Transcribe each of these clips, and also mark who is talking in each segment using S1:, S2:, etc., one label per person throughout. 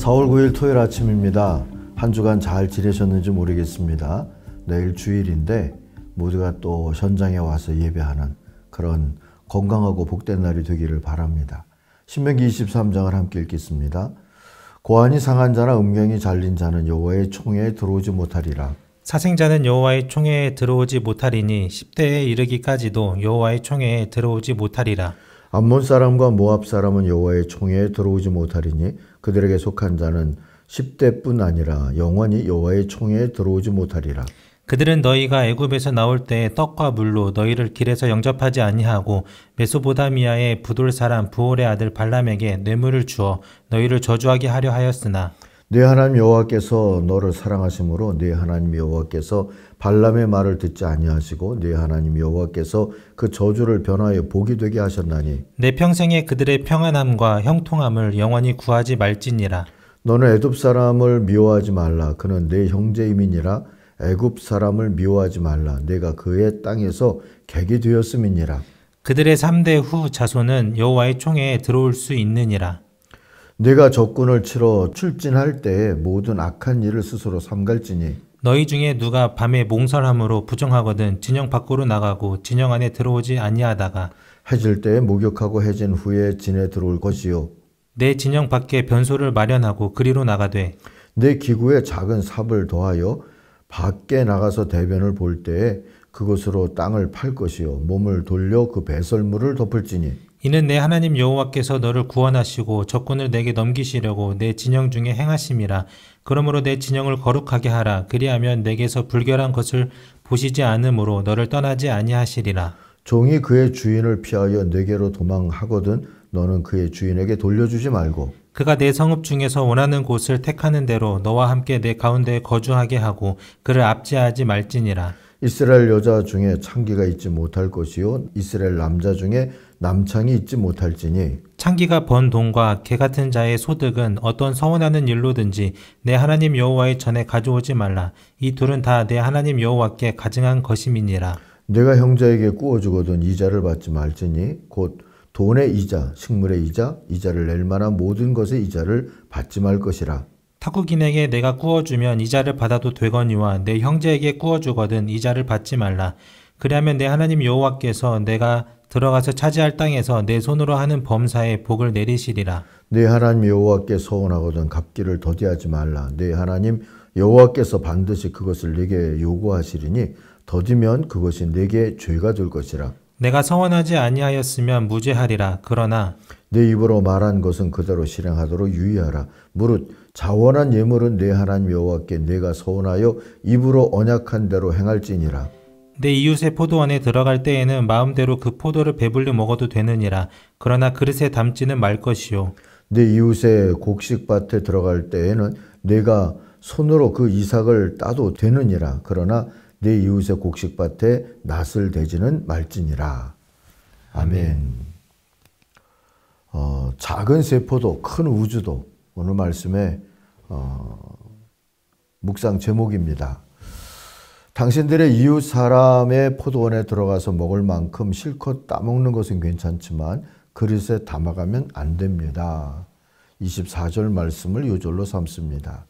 S1: 4월 9일 토요일 아침입니다. 한 주간 잘 지내셨는지 모르겠습니다. 내일 주일인데 모두가 또 현장에 와서 예배하는 그런 건강하고 복된 날이 되기를 바랍니다. 신명기 23장을 함께 읽겠습니다. 고환이 상한 자나 음경이 잘린 자는 여호와의 총회에 들어오지 못하리라.
S2: 사생자는 여호와의 총회에 들어오지 못하리니 10대에 이르기까지도 여호와의 총회에 들어오지 못하리라.
S1: 암몬 사람과 모압 사람은 여호와의 총회에 들어오지 못하리니 그들에게 속한 자는 10대뿐 아니라 영원히 여호와의 총회에 들어오지 못하리라.
S2: 그들은 너희가 애굽에서 나올 때에 떡과 물로 너희를 길에서 영접하지 아니하고 메소보다미아의 부돌 사람 부올의 아들 발람에게 뇌물을 주어 너희를 저주하게 하려 하였으나
S1: 네 하나님 여호와께서 너를 사랑하심으로 네 하나님 여호와께서 발람의 말을 듣지 아니하시고 네 하나님 여호와께서 그 저주를 변하여 복이 되게 하셨나니
S2: 내 평생에 그들의 평안함과 형통함을 영원히 구하지 말지니라.
S1: 너는 애굽 사람을 미워하지 말라. 그는 내 형제임이니라. 애굽 사람을 미워하지 말라. 내가 그의 땅에서 객이 되었음이니라.
S2: 그들의 3대 후 자손은 여호와의 총회에 들어올 수 있느니라.
S1: 내가 적군을 치러 출진할 때에 모든 악한 일을 스스로 삼갈지니
S2: 너희 중에 누가 밤에 몽설함으로 부정하거든 진영 밖으로 나가고 진영 안에 들어오지 아니하다가
S1: 해질 때에 목욕하고 해진 후에 진에 들어올 것이요
S2: 내 진영 밖에 변소를 마련하고 그리로 나가되
S1: 내 기구에 작은 삽을 더하여 밖에 나가서 대변을 볼 때에 그것으로 땅을 팔 것이요 몸을 돌려 그 배설물을 덮을지니
S2: 이는 내 하나님 여호와께서 너를 구원하시고 적군을 내게 넘기시려고 내 진영 중에 행하심이라. 그러므로 내 진영을 거룩하게 하라. 그리하면 내게서 불결한 것을 보시지 않으므로 너를 떠나지 아니하시리라.
S1: 종이 그의 주인을 피하여 내게로 도망하거든 너는 그의 주인에게 돌려주지 말고
S2: 그가 내 성읍 중에서 원하는 곳을 택하는 대로 너와 함께 내 가운데에 거주하게 하고 그를 압제하지 말지니라.
S1: 이스라엘 여자 중에 창기가 있지 못할 것이요 이스라엘 남자 중에 남창이 있지 못할지니
S2: 창기가 번 돈과 개 같은 자의 소득은 어떤 서원하는 일로든지 내 하나님 여호와의 전에 가져오지 말라. 이 둘은 다 내 하나님 여호와께 가증한 것임이니라.
S1: 내가 형제에게 꾸어주거든 이자를 받지 말지니 곧 돈의 이자, 식물의 이자, 이자를 낼 만한 모든 것의 이자를 받지 말 것이라.
S2: 타국인에게 내가 꾸어주면 이자를 받아도 되거니와 내 형제에게 꾸어주거든 이자를 받지 말라. 그리하면 내 하나님 여호와께서 내가 들어가서 차지할 땅에서 내 손으로 하는 범사에 복을 내리시리라.
S1: 네 하나님 여호와께 서원하거든 갚기를 더디하지 말라. 네 하나님 여호와께서 반드시 그것을 네게 요구하시리니 더디면 그것이 네게 죄가 될 것이라.
S2: 내가 서원하지 아니하였으면 무죄하리라. 그러나
S1: 내 입으로 말한 것은 그대로 실행하도록 유의하라. 무릇 자원한 예물은 내 하나님 여호와께 내가 서원하여 입으로 언약한 대로 행할지니라.
S2: 내 이웃의 포도원에 들어갈 때에는 마음대로 그 포도를 배불리 먹어도 되느니라. 그러나 그릇에 담지는 말 것이요.
S1: 내 이웃의 곡식밭에 들어갈 때에는 내가 손으로 그 이삭을 따도 되느니라. 그러나 내 이웃의 곡식밭에 낫을 대지는 말지니라. 아멘. 작은 세포도 큰 우주도 오늘 말씀의 묵상 제목입니다. 당신들의 이웃 사람의 포도원에 들어가서 먹을 만큼 실컷 따먹는 것은 괜찮지만 그릇에 담아가면 안 됩니다. 24절 말씀을 요절로 삼습니다.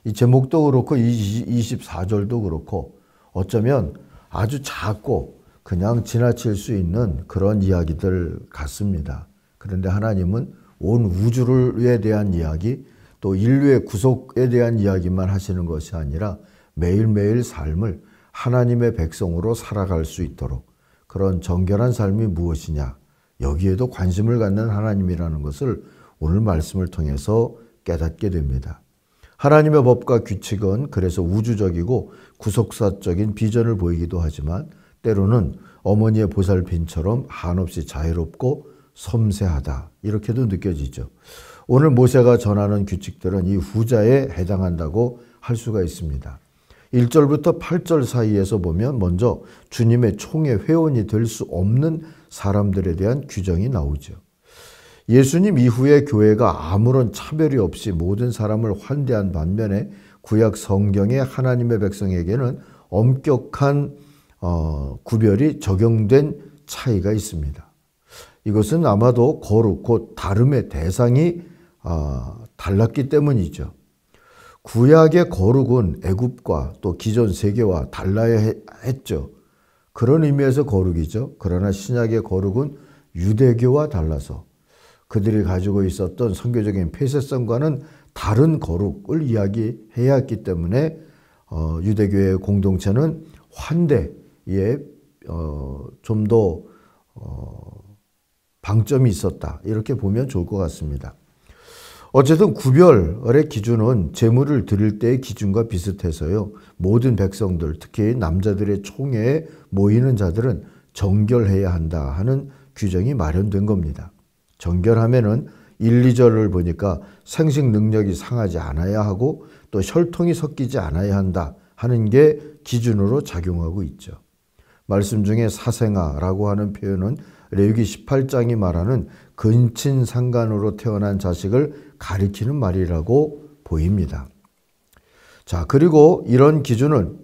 S1: 이 제목도 그렇고 24절도 그렇고 어쩌면 아주 작고 그냥 지나칠 수 있는 그런 이야기들 같습니다. 그런데 하나님은 온 우주에 대한 이야기 또 인류의 구속에 대한 이야기만 하시는 것이 아니라 매일매일 삶을 하나님의 백성으로 살아갈 수 있도록 그런 정결한 삶이 무엇이냐 여기에도 관심을 갖는 하나님이라는 것을 오늘 말씀을 통해서 깨닫게 됩니다. 하나님의 법과 규칙은 그래서 우주적이고 구속사적인 비전을 보이기도 하지만 때로는 어머니의 보살핀처럼 한없이 자유롭고 섬세하다 이렇게도 느껴지죠. 오늘 모세가 전하는 규칙들은 이 후자에 해당한다고 할 수가 있습니다. 1절부터 8절 사이에서 보면 먼저 주님의 총회 회원이 될 수 없는 사람들에 대한 규정이 나오죠. 예수님 이후에 교회가 아무런 차별이 없이 모든 사람을 환대한 반면에 구약 성경의 하나님의 백성에게는 엄격한 구별이 적용된 차이가 있습니다. 이것은 아마도 거룩 곧 다름의 대상이 달랐기 때문이죠. 구약의 거룩은 애굽과 또 기존 세계와 달라야 했죠. 그런 의미에서 거룩이죠. 그러나 신약의 거룩은 유대교와 달라서 그들이 가지고 있었던 선교적인 폐쇄성과는 다른 거룩을 이야기해야 했기 때문에 유대교의 공동체는 환대에 좀 더 방점이 있었다. 이렇게 보면 좋을 것 같습니다. 어쨌든 구별의 기준은 제물을 드릴 때의 기준과 비슷해서요. 모든 백성들, 특히 남자들의 총회에 모이는 자들은 정결해야 한다 하는 규정이 마련된 겁니다. 정결하면은 1, 2절을 보니까 생식 능력이 상하지 않아야 하고 또 혈통이 섞이지 않아야 한다 하는 게 기준으로 작용하고 있죠. 말씀 중에 사생아라고 하는 표현은 레위기 18장이 말하는 근친상간으로 태어난 자식을 가리키는 말이라고 보입니다. 자, 그리고 이런 기준은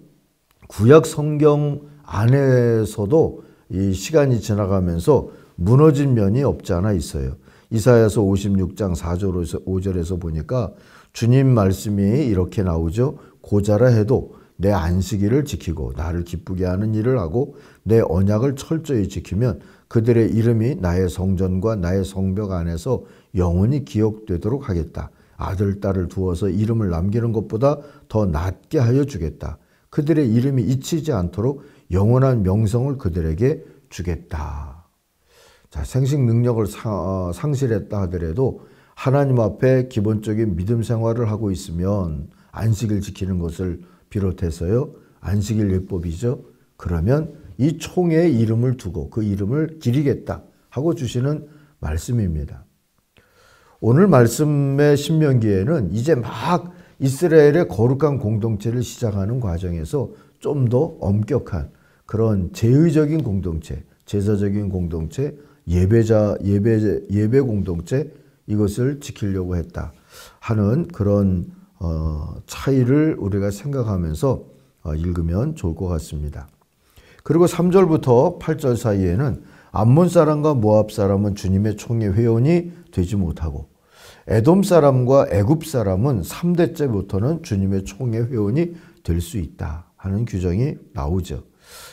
S1: 구약 성경 안에서도 이 시간이 지나가면서 무너진 면이 없지 않아 있어요. 이사야서 56장 4절에서 5절에서 보니까 주님 말씀이 이렇게 나오죠. 고자라 해도 내 안식일을 지키고 나를 기쁘게 하는 일을 하고 내 언약을 철저히 지키면 그들의 이름이 나의 성전과 나의 성벽 안에서 영원히 기억되도록 하겠다. 아들, 딸을 두어서 이름을 남기는 것보다 더 낫게 하여 주겠다. 그들의 이름이 잊히지 않도록 영원한 명성을 그들에게 주겠다. 자, 생식 능력을 상실했다 하더라도 하나님 앞에 기본적인 믿음 생활을 하고 있으면 안식일 지키는 것을 비롯해서요. 안식일 예법이죠. 그러면 이 총회에 이름을 두고 그 이름을 기리겠다 하고 주시는 말씀입니다. 오늘 말씀의 신명기에는 이제 막 이스라엘의 거룩한 공동체를 시작하는 과정에서 좀 더 엄격한 그런 제의적인 공동체, 제사적인 공동체, 예배 공동체 이것을 지키려고 했다 하는 그런 차이를 우리가 생각하면서 읽으면 좋을 것 같습니다. 그리고 3절부터 8절 사이에는 암몬 사람과 모압 사람은 주님의 총회 회원이 되지 못하고 에돔 사람과 애굽 사람은 3대째부터는 주님의 총회 회원이 될 수 있다 하는 규정이 나오죠.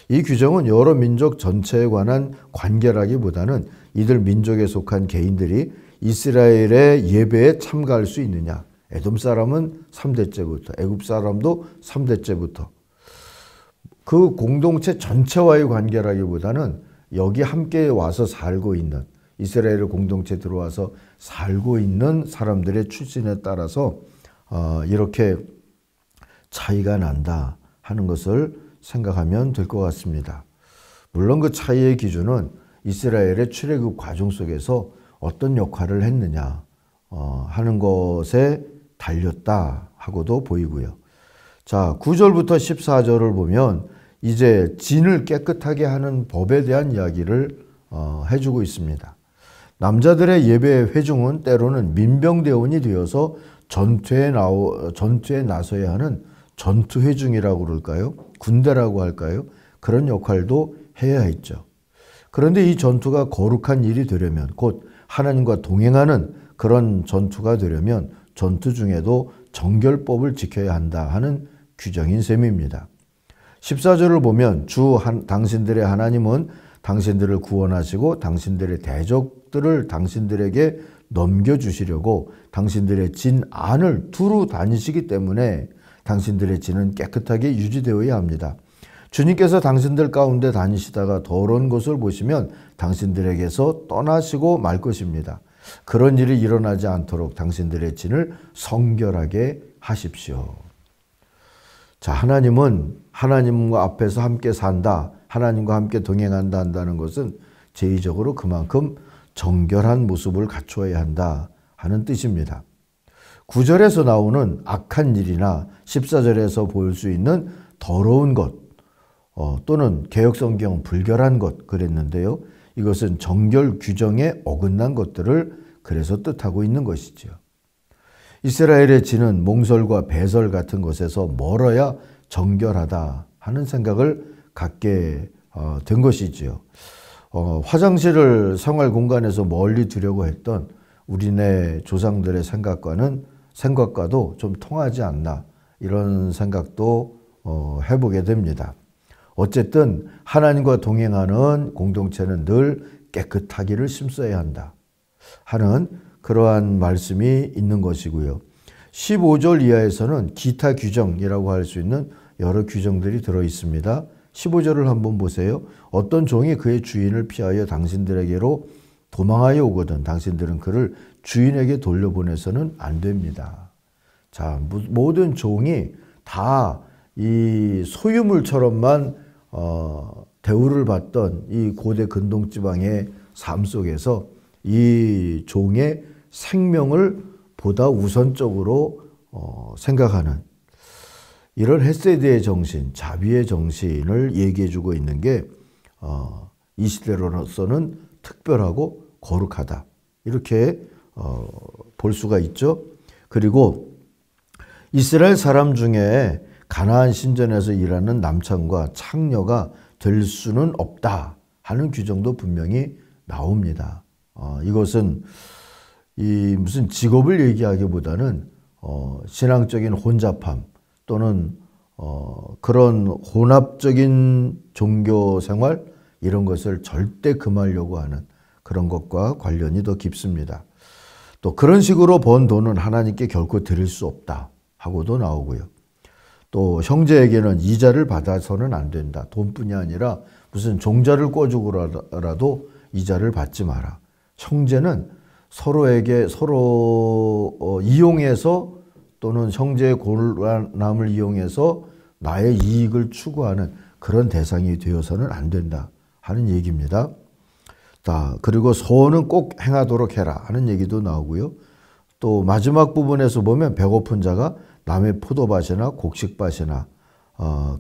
S1: 이 규정은 여러 민족 전체에 관한 관계라기보다는 이들 민족에 속한 개인들이 이스라엘의 예배에 참가할 수 있느냐. 에돔 사람은 3대째부터, 애굽 사람도 3대째부터. 그 공동체 전체와의 관계라기보다는 여기 함께 와서 살고 있는, 이스라엘 공동체 들어와서 살고 있는 사람들의 출신에 따라서 이렇게 차이가 난다 하는 것을 생각하면 될 것 같습니다. 물론 그 차이의 기준은 이스라엘의 출애굽 과정 속에서 어떤 역할을 했느냐 하는 것에 달렸다 하고도 보이고요. 자, 9절부터 14절을 보면 이제 진을 깨끗하게 하는 법에 대한 이야기를 해주고 있습니다. 남자들의 예배 회중은 때로는 민병대원이 되어서 전투에 나서야 하는 전투회중이라고 그럴까요? 군대라고 할까요? 그런 역할도 해야 했죠. 그런데 이 전투가 거룩한 일이 되려면, 곧 하나님과 동행하는 그런 전투가 되려면 전투 중에도 정결법을 지켜야 한다 하는 규정인 셈입니다. 14절을 보면 당신들의 하나님은 당신들을 구원하시고 당신들의 대적들을 당신들에게 넘겨주시려고 당신들의 진 안을 두루 다니시기 때문에 당신들의 진은 깨끗하게 유지되어야 합니다. 주님께서 당신들 가운데 다니시다가 더러운 것을 보시면 당신들에게서 떠나시고 말 것입니다. 그런 일이 일어나지 않도록 당신들의 진을 성결하게 하십시오. 자, 하나님은 하나님과 앞에서 함께 산다, 하나님과 함께 동행한다 한다는 것은 제의적으로 그만큼 정결한 모습을 갖추어야 한다 하는 뜻입니다. 9절에서 나오는 악한 일이나 14절에서 볼 수 있는 더러운 것 또는 개역성경은 불결한 것 그랬는데요. 이것은 정결 규정에 어긋난 것들을 그래서 뜻하고 있는 것이죠. 이스라엘의 진은 몽설과 배설 같은 것에서 멀어야 정결하다 하는 생각을 갖게 된 것이지요. 화장실을 생활 공간에서 멀리 두려고 했던 우리네 조상들의 생각과도 좀 통하지 않나, 이런 생각도 해보게 됩니다. 어쨌든 하나님과 동행하는 공동체는 늘 깨끗하기를 힘써야 한다 하는 그러한 말씀이 있는 것이고요. 15절 이하에서는 기타 규정이라고 할 수 있는 여러 규정들이 들어 있습니다. 15절을 한번 보세요. 어떤 종이 그의 주인을 피하여 당신들에게로 도망하여 오거든 당신들은 그를 주인에게 돌려보내서는 안 됩니다. 자, 모든 종이 다 이 소유물처럼만 대우를 받던 이 고대 근동지방의 삶 속에서 이 종의 생명을 보다 우선적으로 생각하는 이런 헤세드의 정신, 자비의 정신을 얘기해주고 있는 게 이 시대로서는 특별하고 거룩하다, 이렇게 볼 수가 있죠. 그리고 이스라엘 사람 중에 가나안 신전에서 일하는 남창과 창녀가 될 수는 없다 하는 규정도 분명히 나옵니다. 이것은 무슨 직업을 얘기하기보다는 신앙적인 혼잡함 또는 그런 혼합적인 종교 생활, 이런 것을 절대 금하려고 하는 그런 것과 관련이 더 깊습니다. 또 그런 식으로 번 돈은 하나님께 결코 드릴 수 없다 하고도 나오고요. 또 형제에게는 이자를 받아서는 안 된다. 돈뿐이 아니라 무슨 종자를 꿔주고라도 이자를 받지 마라. 형제는 서로 이용해서 또는 형제의 곤란함을 이용해서 나의 이익을 추구하는 그런 대상이 되어서는 안 된다 하는 얘기입니다. 그리고 소원은 꼭 행하도록 해라 하는 얘기도 나오고요. 또 마지막 부분에서 보면 배고픈 자가 남의 포도밭이나 곡식밭이나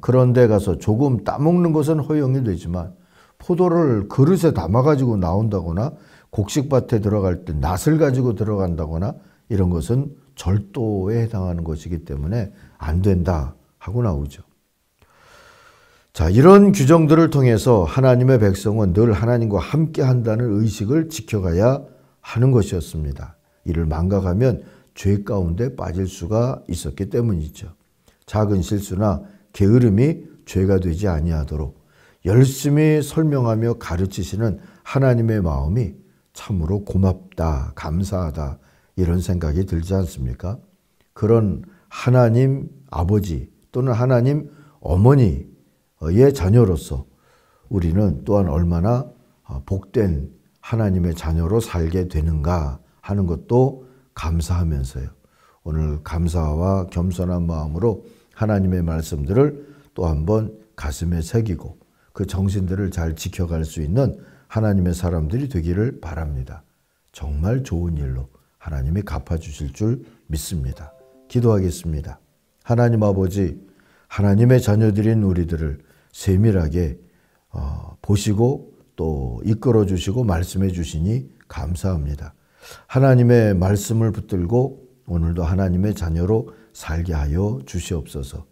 S1: 그런 데 가서 조금 따먹는 것은 허용이 되지만 포도를 그릇에 담아가지고 나온다거나 곡식밭에 들어갈 때 낫을 가지고 들어간다거나 이런 것은 절도에 해당하는 것이기 때문에 안 된다 하고 나오죠. 자, 이런 규정들을 통해서 하나님의 백성은 늘 하나님과 함께 한다는 의식을 지켜가야 하는 것이었습니다. 이를 망각하면 죄 가운데 빠질 수가 있었기 때문이죠. 작은 실수나 게으름이 죄가 되지 아니하도록 열심히 설명하며 가르치시는 하나님의 마음이 참으로 고맙다, 감사하다, 이런 생각이 들지 않습니까? 그런 하나님 아버지 또는 하나님 어머니의 자녀로서 우리는 또한 얼마나 복된 하나님의 자녀로 살게 되는가 하는 것도 감사하면서요. 오늘 감사와 겸손한 마음으로 하나님의 말씀들을 또 한번 가슴에 새기고 그 정신들을 잘 지켜갈 수 있는 하나님의 사람들이 되기를 바랍니다. 정말 좋은 일로 하나님이 갚아주실 줄 믿습니다. 기도하겠습니다. 하나님 아버지, 하나님의 자녀들인 우리들을 세밀하게 보시고 또 이끌어 주시고 말씀해 주시니 감사합니다. 하나님의 말씀을 붙들고 오늘도 하나님의 자녀로 살게 하여 주시옵소서.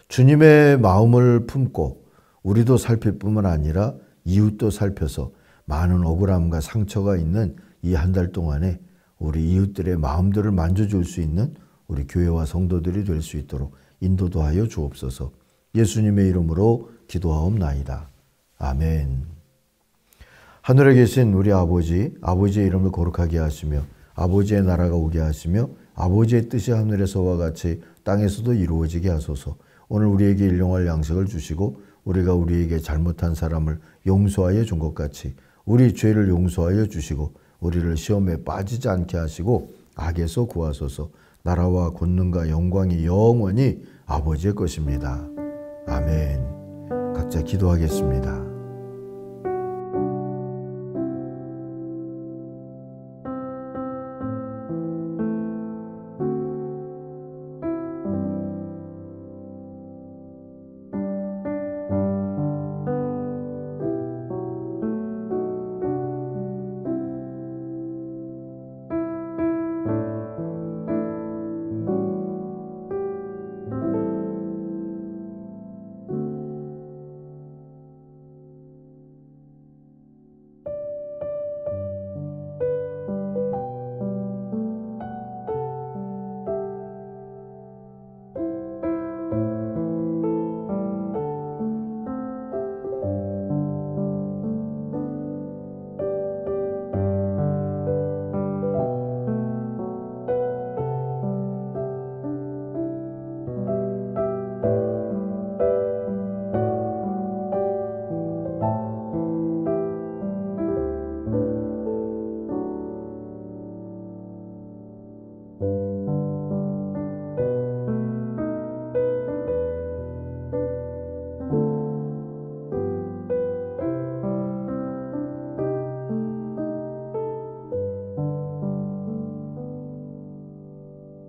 S1: 주님의 마음을 품고 우리도 살필 뿐만 아니라 이웃도 살펴서 많은 억울함과 상처가 있는 이 한 달 동안에 우리 이웃들의 마음들을 만져줄 수 있는 우리 교회와 성도들이 될 수 있도록 인도도 하여 주옵소서. 예수님의 이름으로 기도하옵나이다. 아멘. 하늘에 계신 우리 아버지, 아버지의 이름을 거룩하게 하시며 아버지의 나라가 오게 하시며 아버지의 뜻이 하늘에서와 같이 땅에서도 이루어지게 하소서. 오늘 우리에게 일용할 양식을 주시고 우리가 우리에게 잘못한 사람을 용서하여 준 것 같이 우리 죄를 용서하여 주시고 우리를 시험에 빠지지 않게 하시고 악에서 구하소서. 나라와 권능과 영광이 영원히 아버지의 것입니다. 아멘. 각자 기도하겠습니다.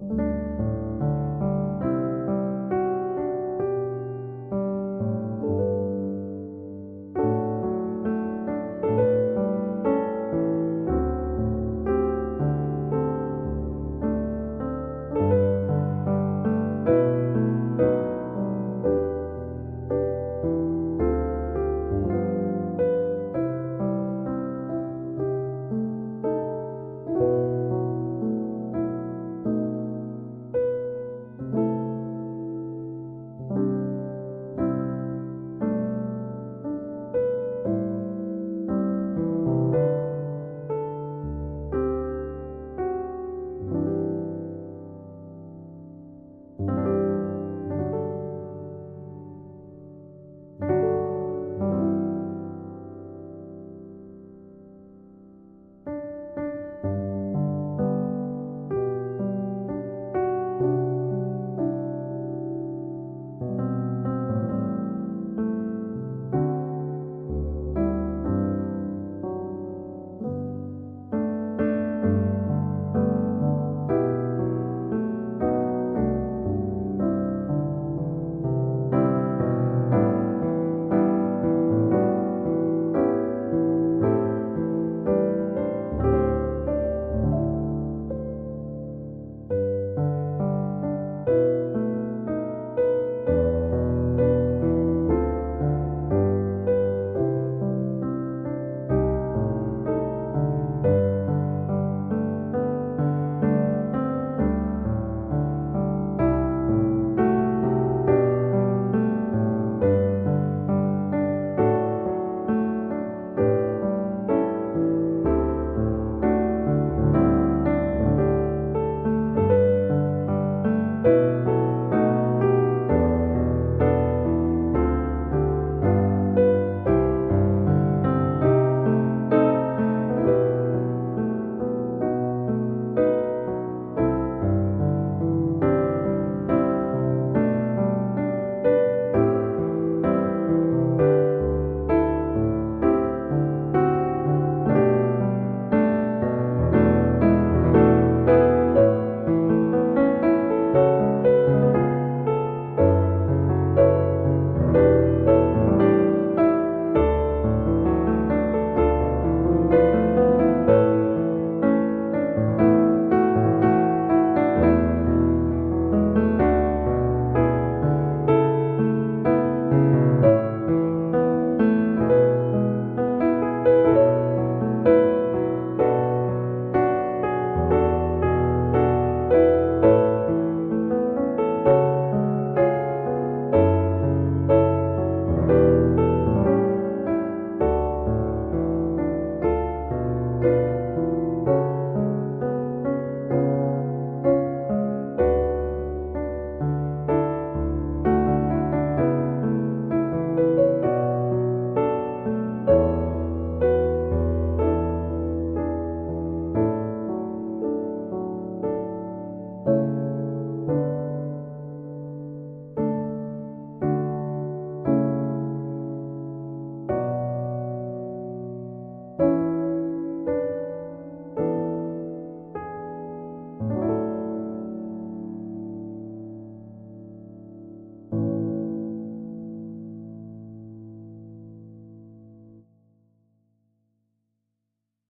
S1: 아멘.